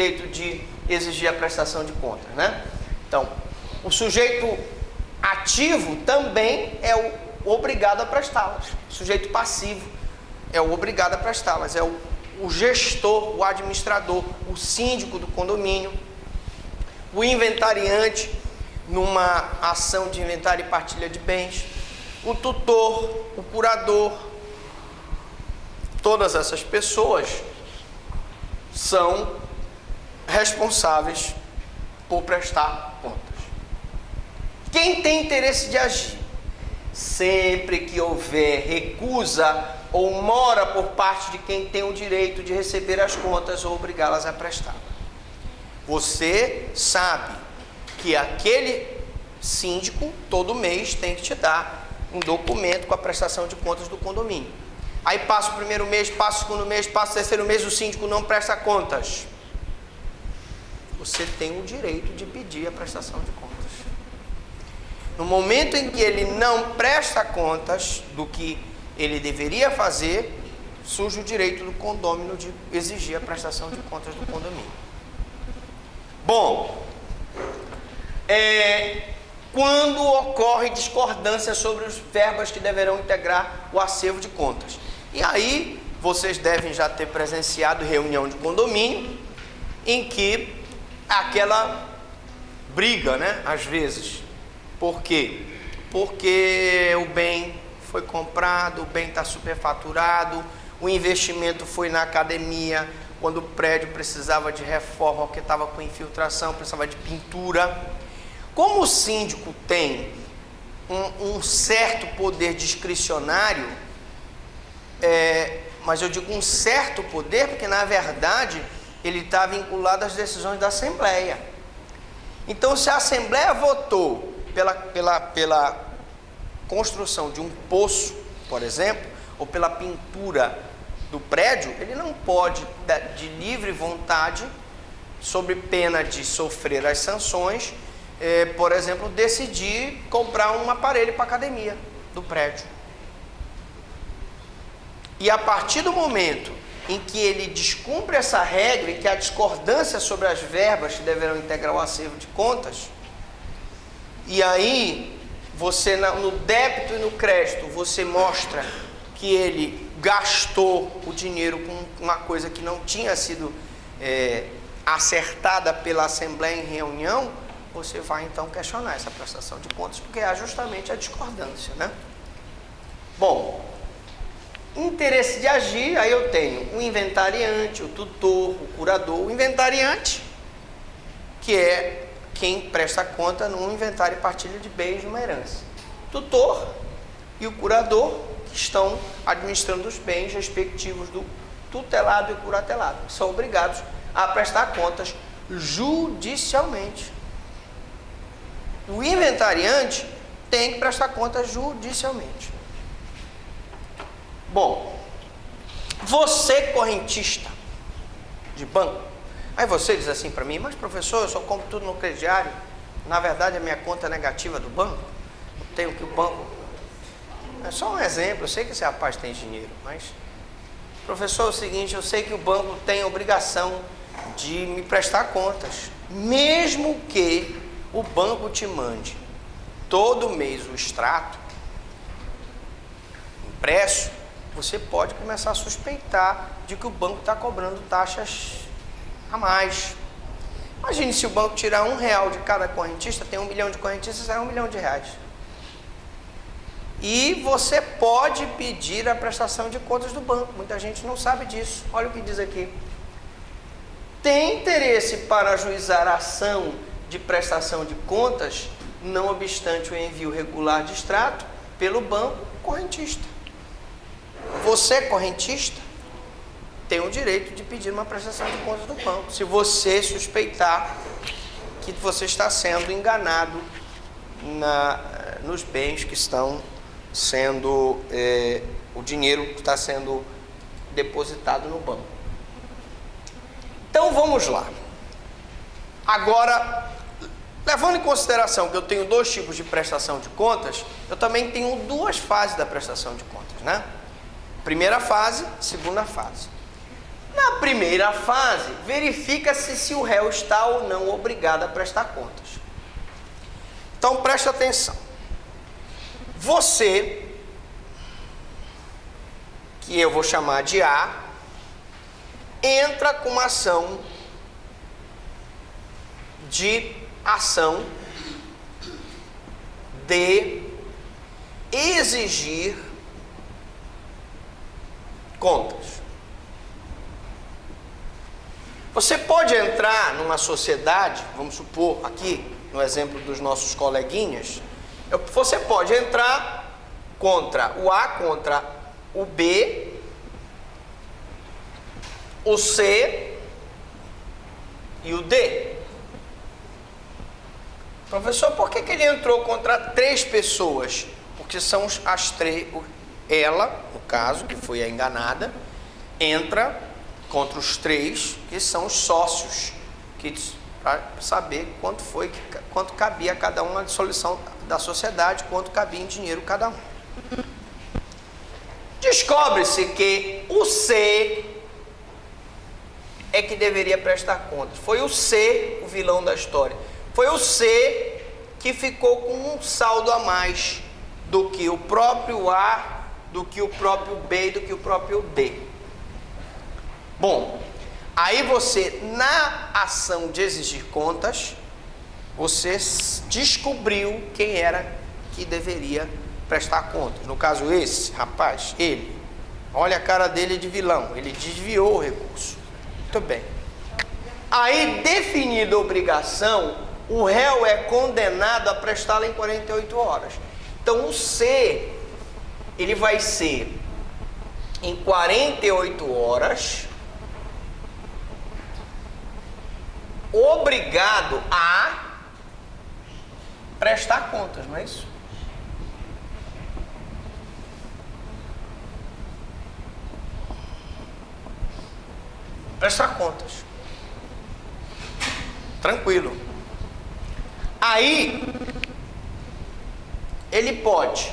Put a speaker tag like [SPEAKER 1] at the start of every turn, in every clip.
[SPEAKER 1] direito de exigir a prestação de contas, né? Então, o sujeito ativo também é o obrigado a prestá-las. O sujeito passivo é o obrigado a prestá-las, é o gestor, o administrador, o síndico do condomínio, o inventariante numa ação de inventário e partilha de bens, o tutor, o curador. Todas essas pessoas são responsáveis por prestar contas. Quem tem interesse de agir, sempre que houver recusa ou mora por parte de quem tem o direito de receber as contas ou obrigá-las a prestar. Você sabe que aquele síndico todo mês tem que te dar um documento com a prestação de contas do condomínio. Aí passa o primeiro mês, passa o segundo mês, passa o terceiro mês, o síndico não presta contas. Você tem o direito de pedir a prestação de contas. No momento em que ele não presta contas do que ele deveria fazer, surge o direito do condômino de exigir a prestação de contas do condomínio. Bom, quando ocorre discordância sobre os verbas que deverão integrar o acervo de contas. E aí, vocês devem já ter presenciado reunião de condomínio, em que aquela briga, né, às vezes. Por quê? Porque o bem foi comprado, o bem está superfaturado, o investimento foi na academia, quando o prédio precisava de reforma, porque estava com infiltração, precisava de pintura. Como o síndico tem um certo poder discricionário, mas eu digo um certo poder, porque na verdade ele está vinculado às decisões da Assembleia. Então, se a Assembleia votou pela construção de um poço, por exemplo, ou pela pintura do prédio, ele não pode, de livre vontade, sob pena de sofrer as sanções, por exemplo, decidir comprar um aparelho para a academia do prédio. E a partir do momento em que ele descumpre essa regra e que há discordância sobre as verbas que deverão integrar o acervo de contas, e aí você no débito e no crédito você mostra que ele gastou o dinheiro com uma coisa que não tinha sido acertada pela Assembleia em reunião, você vai então questionar essa prestação de contas, porque há justamente a discordância, né? Bom, interesse de agir, aí eu tenho o inventariante, o tutor, o curador. O inventariante, que é quem presta conta num inventário e partilha de bens numa herança. Tutor e o curador, que estão administrando os bens respectivos do tutelado e curatelado, são obrigados a prestar contas judicialmente. O inventariante tem que prestar contas judicialmente. Bom, você correntista de banco, aí você diz assim para mim, mas professor, eu só compro tudo no crediário, na verdade a minha conta é negativa do banco, eu tenho que o banco... É só um exemplo, eu sei que esse rapaz tem dinheiro, mas... Professor, é o seguinte, eu sei que o banco tem a obrigação de me prestar contas, mesmo que o banco te mande todo mês o extrato impresso, você pode começar a suspeitar de que o banco está cobrando taxas a mais. Imagine se o banco tirar R$1 de cada correntista, tem 1 milhão de correntistas, é R$1 milhão. E você pode pedir a prestação de contas do banco. Muita gente não sabe disso. Olha o que diz aqui. Tem interesse para ajuizar a ação de prestação de contas, não obstante o envio regular de extrato, pelo banco correntista. Você, correntista, tem o direito de pedir uma prestação de contas do banco, se você suspeitar que você está sendo enganado nos bens que estão sendo, o dinheiro que está sendo depositado no banco. Então vamos lá. Agora, levando em consideração que eu tenho 2 tipos de prestação de contas, eu também tenho 2 fases da prestação de contas, né? Primeira fase, segunda fase. Na primeira fase, verifica-se se o réu está ou não obrigado a prestar contas. Então, preste atenção. Você, que eu vou chamar de A, entra com uma ação de exigir contas. Você pode entrar numa sociedade, vamos supor aqui, no exemplo dos nossos coleguinhas, você pode entrar contra o A, contra o B, o C e o D. Professor, por que ele entrou contra 3 pessoas? Porque são as 3, ela, no caso, que foi a enganada, entra contra os 3 que são os sócios, para saber quanto cabia a cada um na dissolução da sociedade, quanto cabia em dinheiro cada um. Descobre-se que o C é que deveria prestar contas. Foi o C o vilão da história. Foi o C que ficou com um saldo a mais do que o próprio A, do que o próprio B e do que o próprio D. Bom, aí você, na ação de exigir contas, você descobriu quem era que deveria prestar contas. No caso, esse rapaz, ele, olha a cara dele de vilão, ele desviou o recurso. Muito bem. Aí, definida a obrigação, o réu é condenado a prestá-la em 48 horas. Então, o C, ele vai ser em 48 horas obrigado a prestar contas, não é isso? Prestar contas. Tranquilo. Aí, ele pode,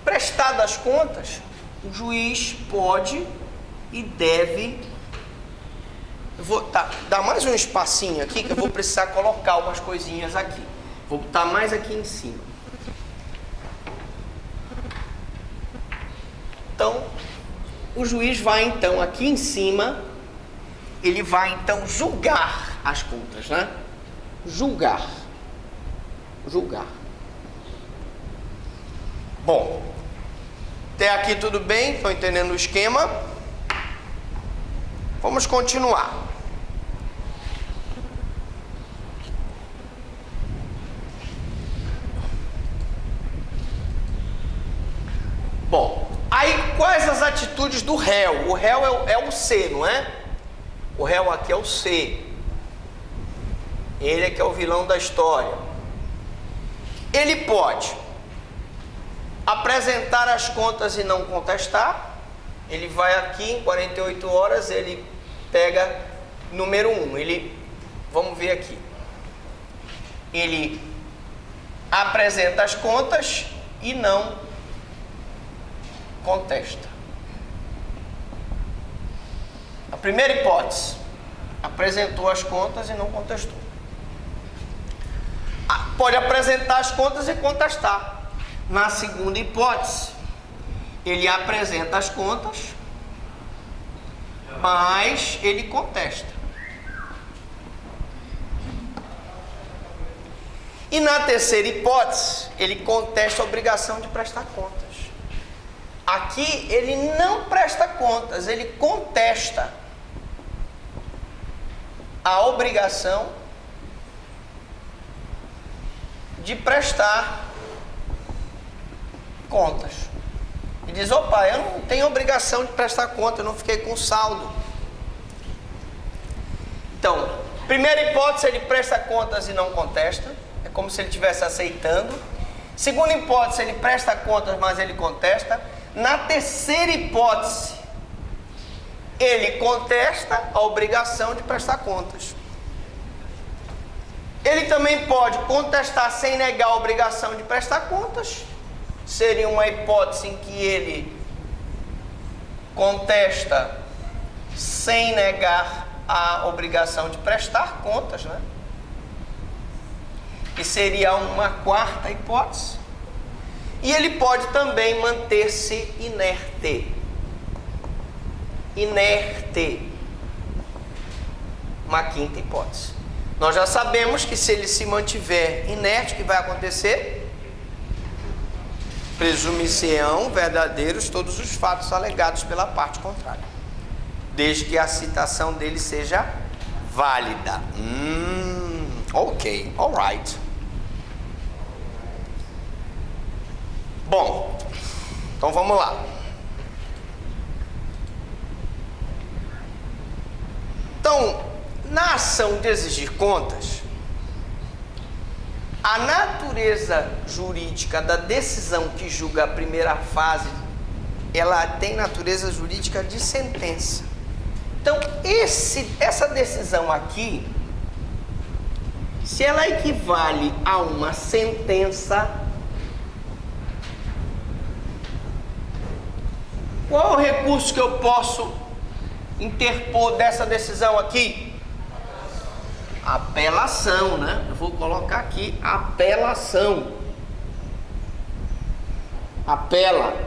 [SPEAKER 1] prestadas as contas, o juiz pode e deve. Eu vou dar mais um espacinho aqui, que eu vou precisar colocar umas coisinhas aqui. Vou botar mais aqui em cima. Então, o juiz vai então aqui em cima, ele vai então julgar as contas, né? Julgar. Bom, até aqui tudo bem? Estão entendendo o esquema? Vamos continuar. Bom, aí quais as atitudes do réu? O réu é o C, não é? O réu aqui é o C. Ele é que é o vilão da história. Ele pode apresentar as contas e não contestar. Ele vai aqui em 48 horas, ele pega número 1. Vamos ver aqui. Ele apresenta as contas e não contesta. A primeira hipótese, apresentou as contas e não contestou. Pode apresentar as contas e contestar. Na segunda hipótese, ele apresenta as contas, mas ele contesta. E na terceira hipótese, ele contesta a obrigação de prestar contas. Aqui ele não presta contas, ele contesta a obrigação de prestar contas. E diz, opa, eu não tenho obrigação de prestar conta, eu não fiquei com saldo. Então, primeira hipótese, ele presta contas e não contesta. É como se ele estivesse aceitando. Segunda hipótese, ele presta contas, mas ele contesta. Na terceira hipótese, ele contesta a obrigação de prestar contas. Ele também pode contestar sem negar a obrigação de prestar contas. Seria uma hipótese em que ele contesta sem negar a obrigação de prestar contas, né? Que seria uma quarta hipótese. E ele pode também manter-se inerte. Inerte. Uma quinta hipótese. Nós já sabemos que se ele se mantiver inerte, o que vai acontecer? Presume-se-ão verdadeiros todos os fatos alegados pela parte contrária, desde que a citação dele seja válida. Ok, alright. Bom, então vamos lá. Então, na ação de exigir contas, a natureza jurídica da decisão que julga a primeira fase, ela tem natureza jurídica de sentença. Então, essa decisão aqui, se ela equivale a uma sentença, qual é o recurso que eu posso interpor dessa decisão aqui? Apelação, né? Eu vou colocar aqui apelação. Apelação.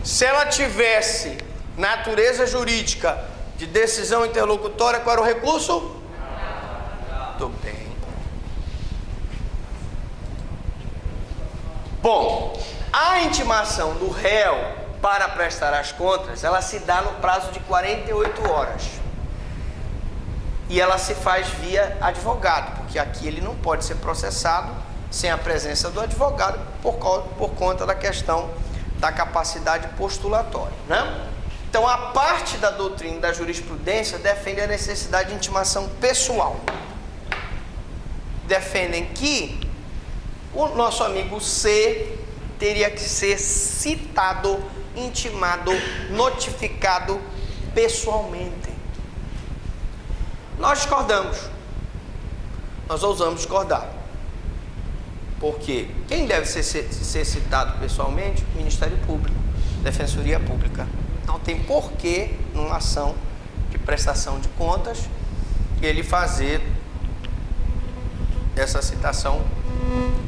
[SPEAKER 1] Se ela tivesse natureza jurídica de decisão interlocutória, qual era o recurso? Tudo bem. Bom, a intimação do réu para prestar as contas, ela se dá no prazo de 48 horas. E ela se faz via advogado, porque aqui ele não pode ser processado sem a presença do advogado por conta da questão da capacidade postulatória, né? Então, a parte da doutrina da jurisprudência defende a necessidade de intimação pessoal. Defendem que o nosso amigo C teria que ser citado, intimado, notificado pessoalmente. Nós discordamos. Nós ousamos discordar. Porque quem deve ser citado pessoalmente? O Ministério Público, Defensoria Pública. Não tem porquê, numa ação de prestação de contas, ele fazer essa citação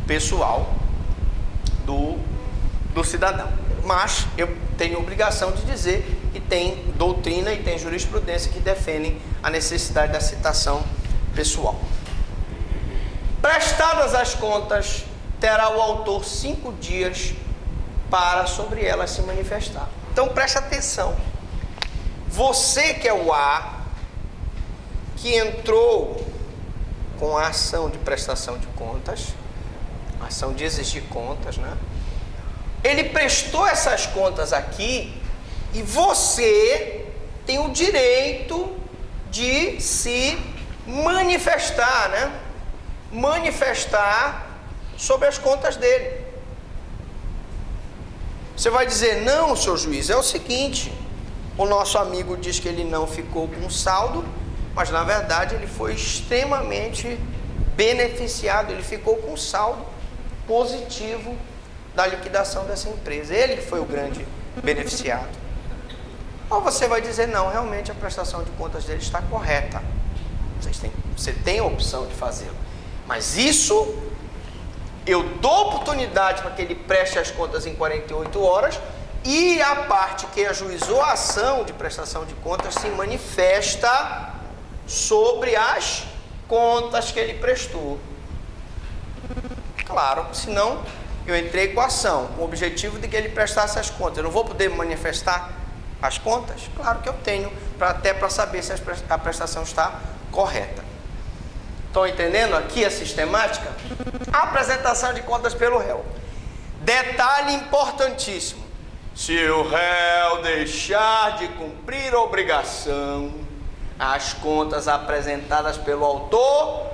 [SPEAKER 1] pessoal do cidadão. Mas eu tenho obrigação de dizer que tem doutrina e tem jurisprudência que defendem a necessidade da citação pessoal. Prestadas as contas, terá o autor 5 dias para sobre elas se manifestar. Então preste atenção. Você que é o A, que entrou com a ação de prestação de contas, ação de exigir contas, né? Ele prestou essas contas aqui e você tem o direito de se manifestar, né? Manifestar sobre as contas dele. Você vai dizer, não, senhor juiz, é o seguinte, o nosso amigo diz que ele não ficou com saldo, mas na verdade ele foi extremamente beneficiado, ele ficou com saldo positivo da liquidação dessa empresa, ele que foi o grande beneficiado. Ou você vai dizer, não, realmente a prestação de contas dele está correta, você tem a opção de fazê-lo, mas isso eu dou oportunidade para que ele preste as contas em 48 horas e a parte que ajuizou a ação de prestação de contas se manifesta sobre as contas que ele prestou. Claro, senão eu entrei com a ação, com o objetivo de que ele prestasse as contas. Eu não vou poder manifestar as contas? Claro que eu tenho, até para saber se a prestação está correta. Estão entendendo aqui a sistemática? A apresentação de contas pelo réu. Detalhe importantíssimo. Se o réu deixar de cumprir a obrigação, as contas apresentadas pelo autor,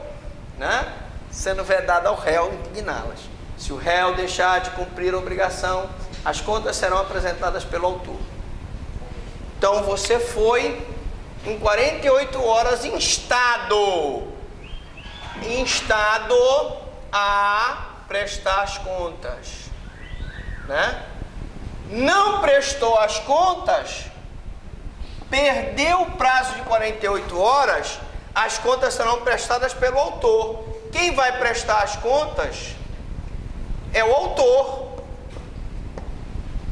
[SPEAKER 1] né, sendo vedado ao réu impugná-las. Se o réu deixar de cumprir a obrigação, as contas serão apresentadas pelo autor. Então você foi em 48 horas instado a prestar as contas, né? não prestou as contas, perdeu o prazo de 48 horas, as contas serão prestadas pelo autor. Quem vai prestar as contas é o autor.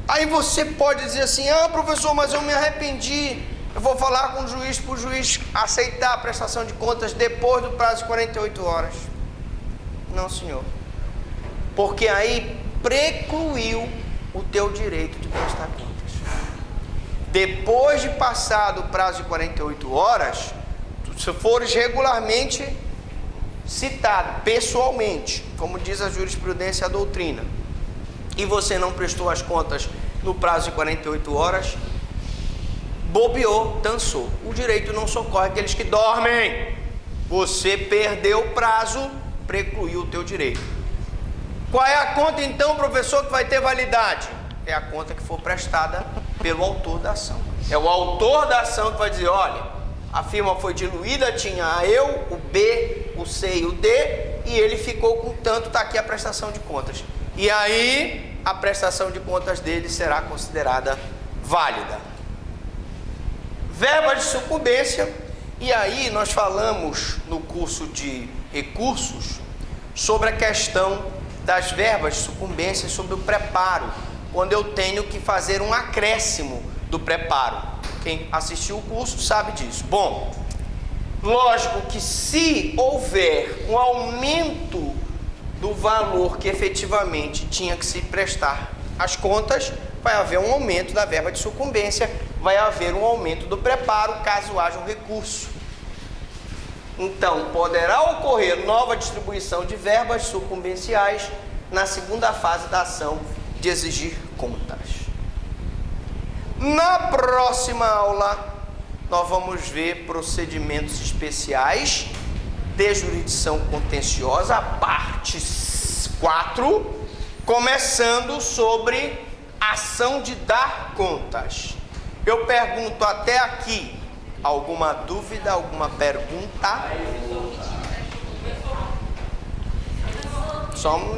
[SPEAKER 1] Aí você pode dizer assim: ah, professor, mas eu me arrependi, eu vou falar com o juiz para o juiz aceitar a prestação de contas depois do prazo de 48 horas. Não, senhor, porque aí precluiu o teu direito de prestar contas. Depois de passado o prazo de 48 horas, se fores regularmente citado, pessoalmente, como diz a jurisprudência e a doutrina, e você não prestou as contas no prazo de 48 horas, bobeou, dançou. O direito não socorre aqueles que dormem. Você perdeu o prazo, precluiu o teu direito. Qual é a conta então, professor, que vai ter validade? É a conta que for prestada pelo autor da ação. É o autor da ação que vai dizer: olha, a firma foi diluída, tinha a eu, o B, o C e o D, e ele ficou com tanto, está aqui a prestação de contas. E aí a prestação de contas dele será considerada válida. Verba de sucumbência. E aí nós falamos no curso de recursos sobre a questão das verbas de sucumbência, sobre o preparo, quando eu tenho que fazer um acréscimo do preparo. Quem assistiu o curso sabe disso. Bom, lógico que se houver um aumento do valor que efetivamente tinha que se prestar as contas, vai haver um aumento da verba de sucumbência, vai haver um aumento do preparo caso haja um recurso. Então, poderá ocorrer nova distribuição de verbas sucumbenciais na segunda fase da ação de exigir contas. Na próxima aula, nós vamos ver procedimentos especiais de jurisdição contenciosa, parte 4, começando sobre ação de dar contas. Eu pergunto até aqui, alguma dúvida, alguma pergunta? Só um minuto.